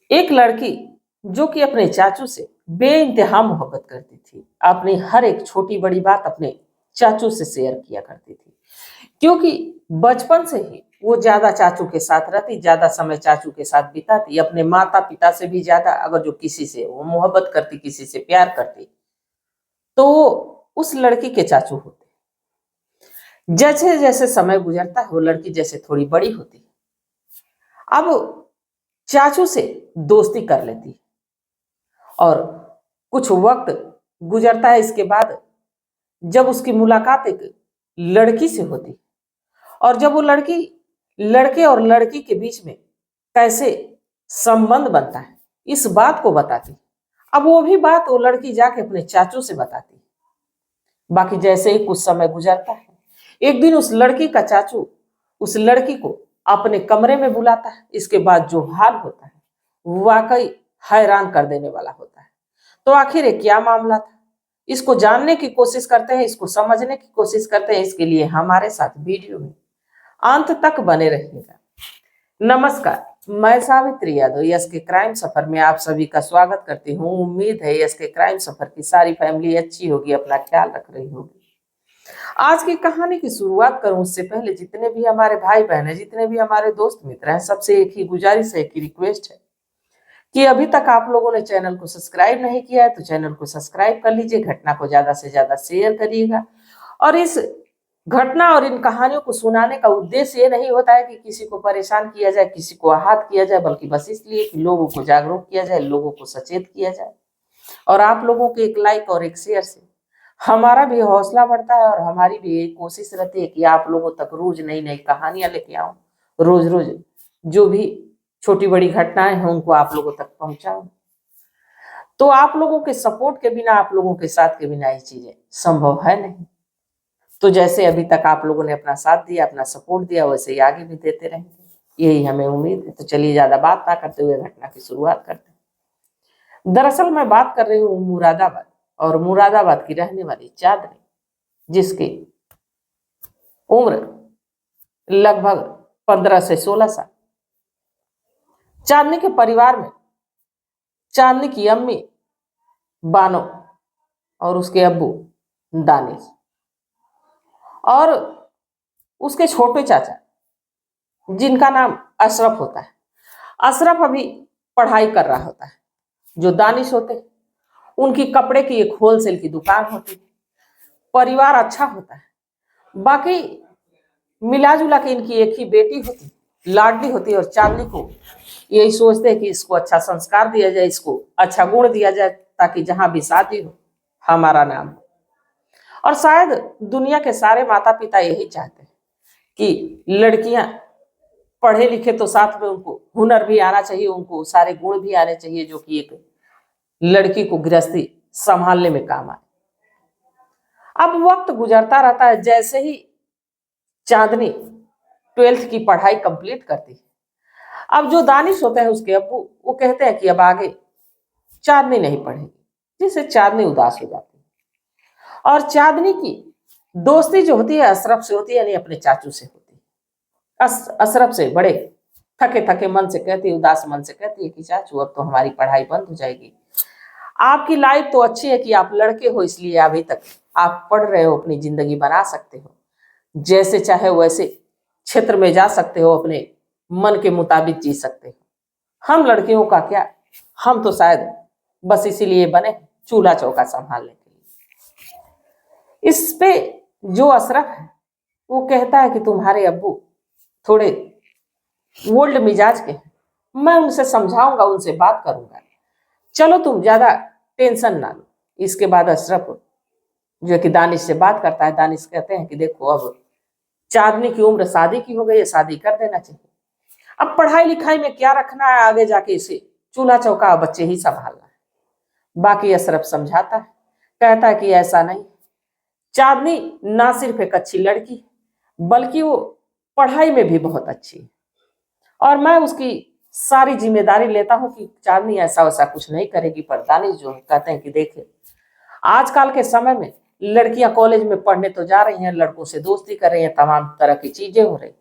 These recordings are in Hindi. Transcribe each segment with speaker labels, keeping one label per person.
Speaker 1: एक लड़की जो कि अपने चाचू से बेइंतहा मोहब्बत करती थी, अपनी हर एक छोटी बड़ी बात अपने चाचू से शेयर किया करती थी, क्योंकि बचपन से ही वो ज्यादा चाचू के साथ रहती, ज्यादा समय चाचू के साथ बिताती, अपने माता पिता से भी ज्यादा। अगर जो किसी से वो मोहब्बत करती, किसी से प्यार करती, तो वो उस लड़की के चाचू होते। जैसे जैसे समय गुजरता है, वो लड़की जैसे थोड़ी बड़ी होती है, अब चाचू से दोस्ती कर लेती है। और कुछ वक्त गुजरता है, इसके बाद जब उसकी मुलाकात एक लड़की से होती, और जब वो लड़की लड़के और लड़की के बीच में कैसे संबंध बनता है, इस बात को बताती। अब वो भी बात वो लड़की जाके अपने चाचू से बताती। बाकी जैसे ही कुछ समय गुजरता है, एक दिन उस लड़की का चाचू उस लड़की को अपने कमरे में बुलाता है। इसके बाद जो हाल होता है, वाकई हैरान कर देने वाला होता है। तो आखिर ये क्या मामला था, इसको जानने की कोशिश करते हैं, इसको समझने की कोशिश करते हैं। इसके लिए हमारे साथ वीडियो में अंत तक बने रहिएगा। नमस्कार, मैं सावित्री यादव यस के क्राइम सफर में आप सभी का स्वागत करती हूँ। उम्मीद है यस के क्राइम सफर की सारी फैमिली अच्छी होगी, अपना ख्याल रख रही होगी। आज की कहानी की शुरुआत करूं उससे पहले जितने भी हमारे भाई बहन हैं, जितने भी हमारे दोस्त मित्र हैं, सबसे एक ही गुजारिश है, एक ही रिक्वेस्ट है कि अभी तक आप लोगों ने चैनल को सब्सक्राइब नहीं किया है तो चैनल को सब्सक्राइब कर लीजिए, घटना को ज्यादा से ज्यादा शेयर करिएगा। और इस घटना और इन कहानियों को सुनाने का उद्देश्य ये नहीं होता है कि किसी को परेशान किया जाए, किसी को आहत किया जाए, बल्कि बस इसलिए कि लोगों को जागरूक किया जाए, लोगों को सचेत किया जाए। और आप लोगों के एक लाइक और एक शेयर से हमारा भी हौसला बढ़ता है, और हमारी भी एक कोशिश रहती है कि आप लोगों तक रोज नई नई कहानियां लेके आऊं, रोज रोज जो भी छोटी बड़ी घटनाएं हैं उनको आप लोगों तक पहुंचाऊं। तो आप लोगों के सपोर्ट के बिना, आप लोगों के साथ के बिना ये चीजें संभव है नहीं। तो जैसे अभी तक आप लोगों ने अपना साथ दिया, अपना सपोर्ट दिया, वैसे ही आगे भी देते रहेंगे, यही हमें उम्मीद है। तो चलिए ज्यादा बात ना करते हुए घटना की शुरुआत करते हैं। दरअसल मैं बात कर रही हूँ मुरादाबाद, और मुरादाबाद की रहने वाली चांदनी, जिसकी उम्र लगभग 15 से 16 साल। चांदनी के परिवार में चांदनी की अम्मी बानो और उसके अब्बू दानिश और उसके छोटे चाचा, जिनका नाम अशरफ होता है। अशरफ अभी पढ़ाई कर रहा होता है। जो दानिश होते हैं, उनकी कपड़े की एक होलसेल की दुकान होती है। परिवार अच्छा होता है। बाकी मिला जुला के इनकी एक ही बेटी होती, लाडली होती, और चांदनी को यही सोचते हैं कि इसको अच्छा संस्कार दिया जाए, इसको अच्छा गुण दिया जाए, ताकि जहां भी शादी हो हमारा नाम हो। और शायद दुनिया के सारे माता पिता यही चाहते हैं कि लड़कियां पढ़े लिखे तो साथ में उनको हुनर भी आना चाहिए, उनको सारे गुण भी आने चाहिए जो कि एक लड़की को गृहस्थी संभालने में काम आए। अब वक्त गुजरता रहता है, जैसे ही चांदनी 12th की पढ़ाई कंप्लीट करती है, अब जो दानिश होते हैं उसके अब्बू, वो कहते हैं कि अब आगे चांदनी नहीं पढ़ेगी, जिससे चांदनी उदास हो जाती है। और चांदनी की दोस्ती जो होती है अशरफ से होती है, यानी अपने चाचू से होती है। अशरफ से बड़े थके थके मन से कहती है, उदास मन से कहती है कि चाचू अब तो हमारी पढ़ाई बंद हो जाएगी। आपकी लाइफ तो अच्छी है कि आप लड़के हो, इसलिए अभी तक आप पढ़ रहे हो, अपनी जिंदगी बना सकते हो, जैसे चाहे वैसे क्षेत्र में जा सकते हो, अपने मन के मुताबिक जी सकते हो। हम लड़कियों का क्या, हम तो शायद बस इसीलिए बने चूल्हा चौका संभालने के लिए। इस पे जो अशरफ है वो कहता है कि तुम्हारे अब्बू थोड़े ओल्ड मिजाज के हैं, मैं उनसे समझाऊंगा, उनसे बात करूंगा, चलो तुम ज्यादा टेंशन ना लो। इसके बाद अशरफ जो कि दानिश से बात करता है, दानिश कहते हैं कि देखो अब चांदनी की उम्र शादी की हो गई है, शादी कर देना चाहिए। अब पढ़ाई लिखाई में क्या रखना है, आगे जाके इसे चूल्हा चौका बच्चे ही संभालना है। बाकी अशरफ समझाता है, कहता है कि ऐसा नहीं, चांदनी ना सिर्फ एक अच्छी लड़की बल्कि वो पढ़ाई में भी बहुत अच्छी है, और मैं उसकी सारी जिम्मेदारी लेता हूं कि चांदनी ऐसा वैसा कुछ नहीं करेगी। पर दानिश जो कहते हैं कि देखे आजकल के समय में लड़कियां कॉलेज में पढ़ने तो जा रही हैं, लड़कों से दोस्ती कर रही हैं, तमाम तरह की चीजें हो रही,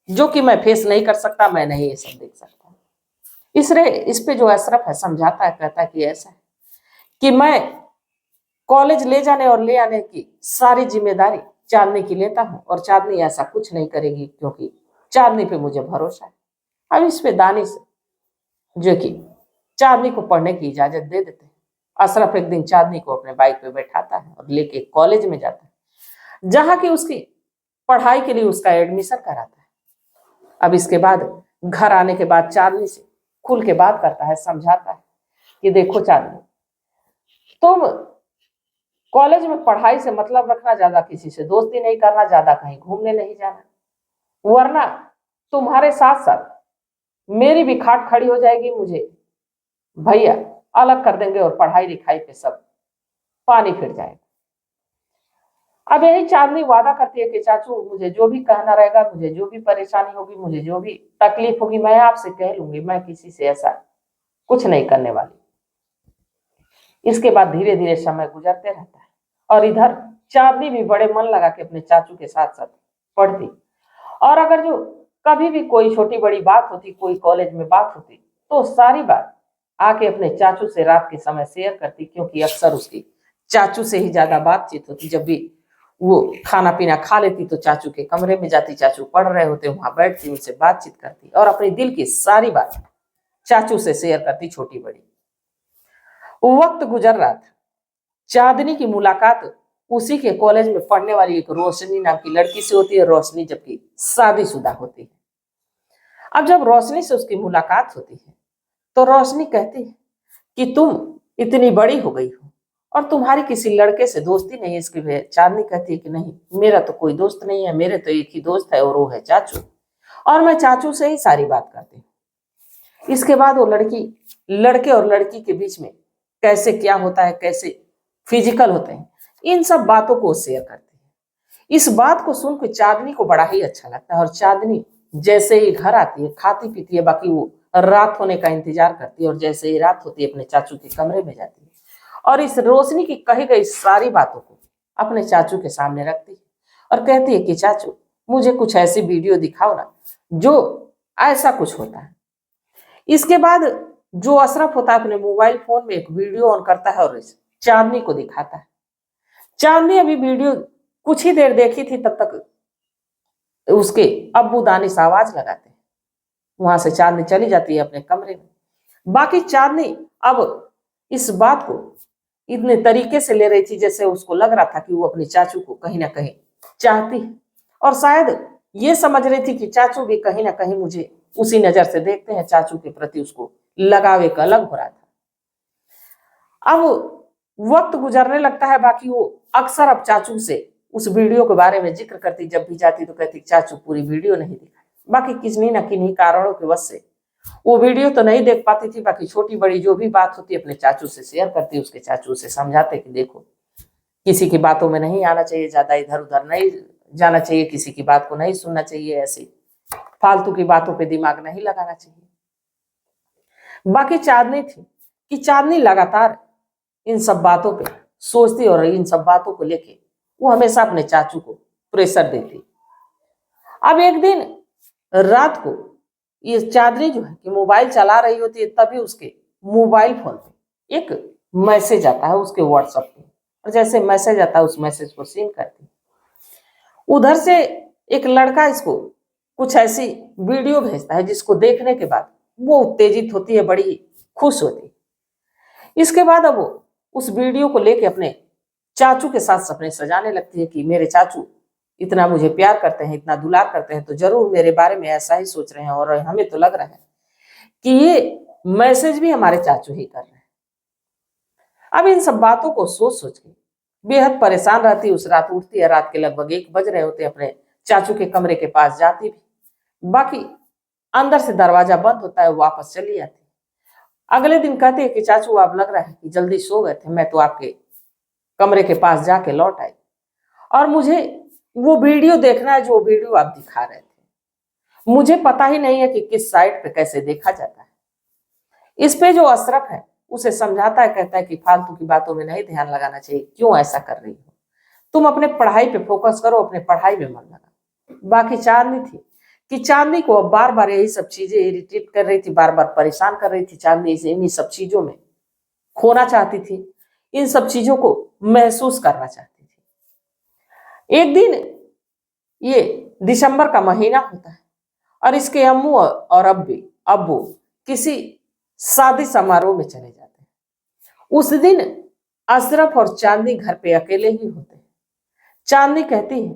Speaker 1: जो कि मैं फेस नहीं कर सकता, मैं नहीं ये सब देख सकता। तीसरे इस पे जो अशरफ है समझाता है, कहता है कि ऐसा है कि मैं कॉलेज ले जाने और ले आने की सारी जिम्मेदारी चांदनी की लेता हूँ और चांदनी ऐसा कुछ नहीं करेगी क्योंकि चांदनी पे मुझे भरोसा है। अब इस पे दानिश जो कि चांदनी को पढ़ने की इजाजत दे देते हैं। अशरफ एक दिन चांदनी को अपने बाइक पे बैठाता है और लेके कॉलेज में जाता है, जहाँ की उसकी पढ़ाई के लिए उसका एडमिशन कराता है। अब इसके बाद घर आने के बाद चांदनी से खुल के बात करता है, समझाता है कि देखो चांदनी, तुम कॉलेज में पढ़ाई से मतलब रखना, ज्यादा किसी से दोस्ती नहीं करना, ज्यादा कहीं घूमने नहीं जाना, वरना तुम्हारे साथ साथ मेरी भी खाट खड़ी हो जाएगी, मुझे भैया अलग कर देंगे और पढ़ाई लिखाई पे सब पानी फिर जाएगा। अब यही चांदनी वादा करती है कि चाचू मुझे जो भी कहना रहेगा, मुझे जो भी परेशानी होगी, मुझे जो भी तकलीफ होगी, मैं आपसे कह लूंगी, मैं किसी से ऐसा कुछ नहीं करने वाली। इसके बाद धीरे धीरे समय गुजरते रहता है और इधर चांदनी भी बड़े मन लगा के अपने चाचू के साथ साथ पढ़ती। और अगर जो कभी भी कोई छोटी बड़ी बात होती, कोई कॉलेज में बात होती, तो सारी बात आके अपने चाचू से रात के समय शेयर करती, क्योंकि अक्सर उसकी चाचू से ही ज्यादा बातचीत होती। जब भी वो खाना पीना खा लेती तो चाचू के कमरे में जाती, चाचू पढ़ रहे होते, वहां बैठती, उनसे बातचीत करती और अपने दिल की सारी बात चाचू से शेयर करती, छोटी बड़ी। वक्त गुजर रहा था, चांदनी की मुलाकात उसी के कॉलेज में पढ़ने वाली एक रोशनी नाम की लड़की से होती है। रोशनी जबकि शादीशुदा होती है। अब जब रोशनी से उसकी मुलाकात होती है तो रोशनी कहती है कि तुम इतनी बड़ी हो गई हो और तुम्हारी किसी लड़के से दोस्ती नहीं है। इसकी वजह चांदनी कहती है कि नहीं, मेरा तो कोई दोस्त नहीं है, मेरे तो एक ही दोस्त है और वो है चाचू, और मैं चाचू से ही सारी बात करती हूँ। इसके बाद वो लड़के और लड़की के बीच में कैसे क्या होता है, कैसे फिजिकल होते हैं, इन सब बातों को शेयर करती है। इस बात को सुनकर चांदनी को बड़ा ही अच्छा लगता है और चांदनी जैसे ही घर आती है, खाती पीती है, बाकी वो रात होने का इंतजार करती है और जैसे ही रात होती है अपने चाचू के कमरे में जाती है और इस रोशनी की कही गई सारी बातों को अपने चाचू के सामने रखती है और कहती है कि चाचू मुझे कुछ ऐसी वीडियो दिखाओ ना जो ऐसा कुछ होता है। इसके बाद जो अशरफ होता है अपने मोबाइल फोन में एक वीडियो ऑन करता है और चांदनी को दिखाता है। चांदनी अभी वीडियो कुछ ही देर देखी थी, तब तक उसके अब्बू दानिश आवाज लगाते हैं। वहां से चांदनी चली जाती है अपने कमरे में। बाकी चांदनी अब इस बात को इतने तरीके से ले रही थी जैसे उसको लग रहा था कि वो अपने चाचू को कहीं ना कहीं चाहती है और शायद ये समझ रही थी कि चाचू भी कहीं ना कहीं मुझे उसी नजर से देखते हैं। चाचू के प्रति उसको लगाव एक अलग हो रहा था। अब वक्त गुजरने लगता है, बाकी वो अक्सर अब चाचू से उस वीडियो के बारे में जिक्र करती। जब भी जाती तो कहती चाचू पूरी वीडियो नहीं दिखाई। बाकी किन्हीं न किन्हीं कारणों की वजह से वो वीडियो तो नहीं देख पाती थी। बाकी छोटी बड़ी जो भी बात होती अपने चाचू से शेयर करती, उसके चाचू से समझाते कि देखो किसी की बातों में नहीं आना चाहिए, ज्यादा इधर उधर नहीं जाना चाहिए, किसी की बात को नहीं सुनना चाहिए, ऐसी फालतू की बातों पे दिमाग नहीं लगाना चाहिए। बाकी चांदनी थी कि चांदनी लगातार इन सब बातों पे सोचती और इन सब बातों को लेके वो हमेशा अपने चाचू को प्रेशर देती। अब एक दिन रात को ये चांदनी जो है कि मोबाइल चला रही होती है, तभी उसके मोबाइल फोन पे एक मैसेज आता है उसके व्हाट्सएप पे, और जैसे मैसेज आता है उस मैसेज को सीन करती। उधर से एक लड़का इसको कुछ ऐसी वीडियो भेजता है जिसको देखने के बाद वो उत्तेजित होती है, बड़ी खुश होती है। इसके बाद अब वो उस वीडियो को लेके अपने चाचू के साथ सपने सजाने लगती है कि मेरे चाचू इतना मुझे प्यार करते हैं, इतना दुलार करते हैं, तो जरूर मेरे बारे में ऐसा ही सोच रहे हैं और हमें तो लग रहा है कि ये मैसेज भी हमारे चाचू ही कर रहे हैं। अब इन सब बातों को सोच सोच के बेहद परेशान रहती। उस रात उठती है, रात के लगभग 1 बज रहे होते, अपने चाचू के कमरे के पास जाती भी, बाकी अंदर से दरवाजा बंद होता है, वापस चली जाती। अगले दिन कहते हैं कि चाचू आप लग रहा है कि जल्दी सो गए थे, मैं तो आपके कमरे के पास जाके लौट आई और मुझे वो वीडियो देखना है जो वीडियो आप दिखा रहे थे। मुझे पता ही नहीं है कि किस साइट पे कैसे देखा जाता है। इस पे जो अशरफ है उसे समझाता है, कहता है कि फालतू की बातों में नहीं ध्यान लगाना चाहिए, क्यों ऐसा कर रही हो, तुम अपने पढ़ाई पे फोकस करो, अपने पढ़ाई में मन लगा। बाकी चांदनी थी कि चांदनी को अब बार बार यही सब चीजें इरिटेट कर रही थी, बार बार परेशान कर रही थी। चांदनी इन्हीं सब चीजों में खोना चाहती थी, इन सब चीजों को महसूस करना चाहती थी। एक दिन ये दिसंबर का महीना होता है और इसके अम्मू और अब्बू किसी शादी समारोह में चले जाते हैं। उस दिन अशरफ और चांदनी घर पे अकेले ही होते हैं। चांदनी कहती है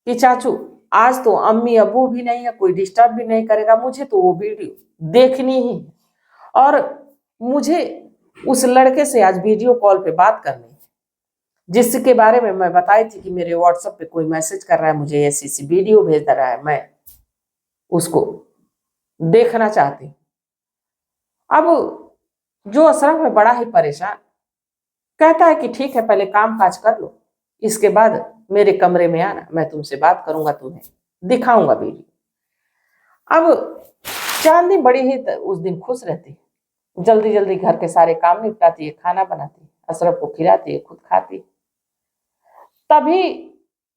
Speaker 1: कि चाचू आज तो अम्मी अब्बू भी नहीं है, कोई डिस्टर्ब भी नहीं करेगा, मुझे तो वो वीडियो देखनी ही है और मुझे उस लड़के से आज वीडियो कॉल पे बात करनी है, जिसके बारे में मैं बताई थी कि मेरे व्हाट्सएप पे कोई मैसेज कर रहा है, मुझे ऐसी वीडियो भेज रहा है, मैं उसको देखना चाहती हूँ। अब जो अशरफ है बड़ा ही परेशान, कहता है कि ठीक है पहले काम काज कर लो, इसके बाद मेरे कमरे में आना, मैं तुमसे बात करूंगा, तुम्हें दिखाऊंगा वीडियो। अब चांदनी बड़ी ही उस दिन खुश रहती है, जल्दी जल्दी घर के सारे काम निपटाती है, खाना बनाती है, अशरफ को खिलाती है, खुद खाती है। तभी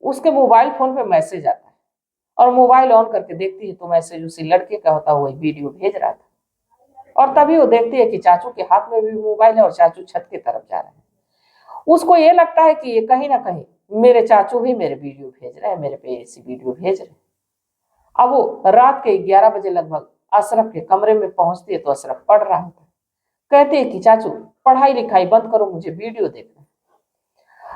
Speaker 1: उसके मोबाइल फोन पे मैसेज आता है और मोबाइल ऑन करके देखती है तो मैसेज उसी लड़के का होता हुआ वीडियो भेज रहा था। और तभी वो देखती है कि चाचू के हाथ में भी मोबाइल है और चाचू छत की तरफ जा रहे हैं। उसको ये लगता है कि ये कहीं ना कहीं मेरे चाचू भी मेरे वीडियो भेज रहे हैं, मेरे पे ऐसी वीडियो भेज रहे हैं। अब वो रात के 11 बजे लगभग अशरफ के कमरे में पहुंचती है तो अशरफ पढ़ रहा था। कहती है कि चाचू पढ़ाई लिखाई बंद करो, मुझे वीडियो देखना है।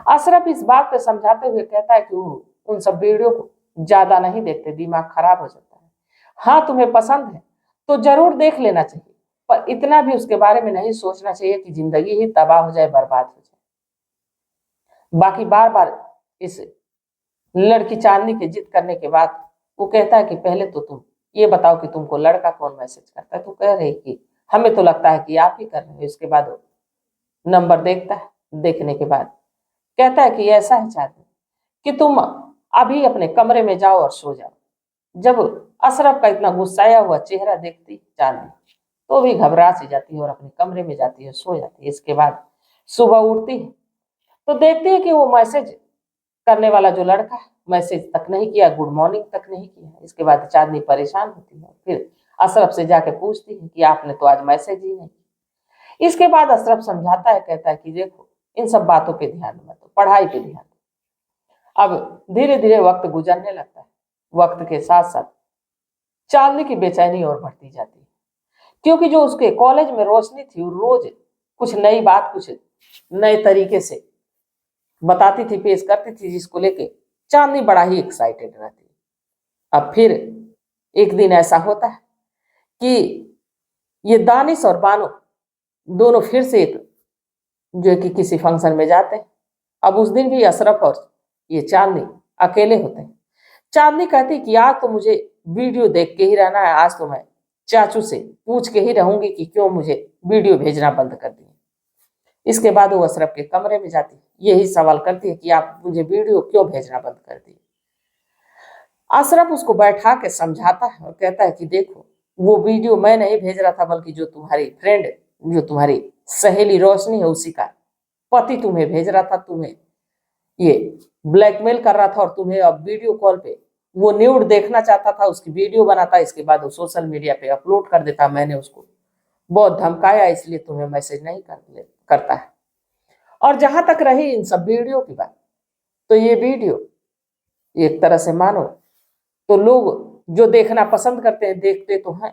Speaker 1: अशरफ इस बात पे समझाते हुए कहता है कि वो उन सब वीडियो को ज्यादा नहीं देखते, दिमाग खराब हो जाता है। हाँ तुम्हें पसंद है तो जरूर देख लेना चाहिए, पर इतना भी उसके बारे में नहीं सोचना चाहिए कि जिंदगी ही तबाह हो जाए, बर्बाद हो जाए। बाकी बार बार इस लड़की चांदनी के जिद करने के बाद वो कहता है कि पहले तो तुम ये बताओ कि तुमको लड़का कौन मैसेज करता है। तो कह रही कि हमें तो लगता है कि आप ही कर रहे हो। इसके बाद वो नंबर देखता है, देखने के बाद कहता है कि ऐसा है चांदनी कि तुम अभी अपने कमरे में जाओ और सो जाओ। जब अशरफ का इतना गुस्साया हुआ चेहरा देखती चांदनी तो भी घबरा सी जाती है और अपने कमरे में जाती है, सो जाती है। इसके बाद सुबह उठती है तो देखती है कि वो मैसेज करने वाला जो लड़का है मैसेज तक नहीं किया, गुड मॉर्निंग तक नहीं किया। इसके बाद चांदनी परेशान होती है, फिर अशरफ से जाके पूछती है कि आपने तो आज मैसेज ही नहीं। इसके बाद अशरफ समझाता है, कहता है कि देखो इन सब बातों पे ध्यान मत दो, पढ़ाई पे ध्यान दो। अब धीरे धीरे वक्त गुजरने लगता है। वक्त के साथ साथ चांदनी की बेचैनी और बढ़ती जाती है, क्योंकि जो उसके कॉलेज में रोशनी थी वो रोज कुछ नई बात, कुछ नए तरीके से बताती थी, पेश करती थी, जिसको लेके चांदनी बड़ा ही एक्साइटेड रहती। अब फिर एक दिन ऐसा होता है कि ये दानिश और बानो दोनों फिर से एक जो कि किसी फंक्शन में जाते हैं। अब उस दिन भी अशरफ और ये चांदनी अकेले होते हैं। चांदनी कहती कि आज तो मुझे वीडियो देख के ही रहना है, आज तो मैं चाचू से पूछ के ही रहूंगी कि क्यों मुझे वीडियो भेजना बंद कर दिए। इसके बाद वो अशरफ के कमरे में जाती, यही सवाल करती है कि आप मुझे वीडियो क्यों भेजना बंद कर दिए। अशरफ उसको बैठा के समझाता है और कहता है कि देखो वो वीडियो मैं नहीं भेज रहा था, बल्कि जो तुम्हारी फ्रेंड, जो तुम्हारी सहेली रोशनी है, उसी का पति तुम्हें भेज रहा था, तुम्हें ये ब्लैकमेल कर रहा था और तुम्हें अब वीडियो कॉल पे वो न्यूड देखना चाहता था, उसकी वीडियो बनाता, इसके बाद वो सोशल मीडिया पे अपलोड कर देता। मैंने उसको बहुत धमकाया, इसलिए तुम्हें मैसेज नहीं करता है। और जहां तक रही इन सब वीडियो की बात, तो ये वीडियो एक तरह से मानो तो लोग जो देखना पसंद करते हैं देखते तो हैं,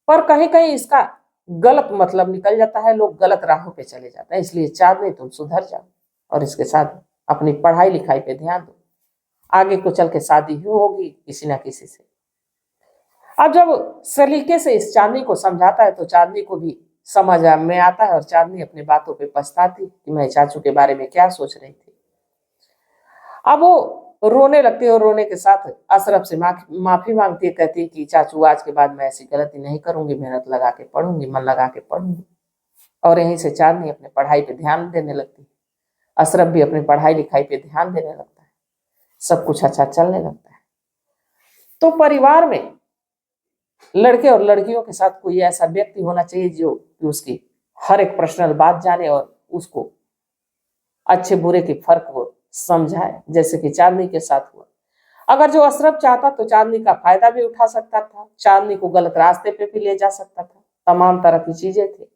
Speaker 1: पर कहीं कहीं इसका गलत मतलब निकल जाता है, लोग गलत राहों पे चले जाते हैं। इसलिए चांदनी तुम सुधर जाओ और इसके साथ अपनी पढ़ाई लिखाई पे ध्यान दो, आगे को चल के शादी ही होगी किसी ना किसी से। अब जब सलीके से इस चांदनी को समझाता है तो चांदनी को भी समझ में आता है और चांदनी अपनी बातों पे पछताती कि मैं चाचू के बारे में क्या सोच रही थी। अब वो रोने लगती है और रोने के साथ अशरफ से माफी मांगती है, कहती है कि चाचू आज के बाद मैं ऐसी गलती नहीं करूंगी, मेहनत लगा के पढ़ूंगी, मन लगा के पढ़ूंगी। और यहीं से चांदनी अपने पढ़ाई पे ध्यान देने लगती है, अशरफ भी अपनी पढ़ाई लिखाई पे ध्यान देने लगता है, सब कुछ अच्छा चलने लगता है। तो परिवार में लड़के और लड़कियों के साथ कोई ऐसा व्यक्ति होना चाहिए जो कि उसकी हर एक पर्सनल बात जाने और उसको अच्छे बुरे की फर्क वो समझाए, जैसे कि चांदनी के साथ हुआ। अगर जो अशरफ चाहता तो चांदनी का फायदा भी उठा सकता था, चांदनी को गलत रास्ते पे भी ले जा सकता था, तमाम तरह की चीजें थी।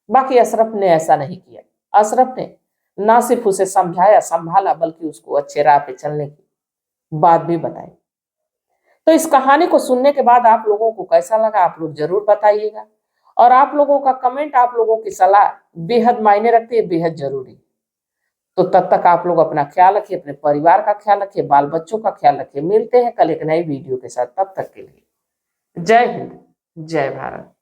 Speaker 1: बाकी अशरफ ने ऐसा नहीं किया। अशरफ ने ना सिर्फ उसे समझाया संभाला, बल्कि उसको अच्छे राह पे चलने की बात भी बताई। तो इस कहानी को सुनने के बाद आप लोगों को कैसा लगा, आप लोग जरूर बताइएगा। और आप लोगों का कमेंट, आप लोगों की सलाह बेहद मायने रखती है, बेहद जरूरी। तो तब तक आप लोग अपना ख्याल रखिए, अपने परिवार का ख्याल रखिए, बाल बच्चों का ख्याल रखिए। मिलते हैं कल एक नई वीडियो के साथ, तब तक के लिए जय हिंद, जय भारत।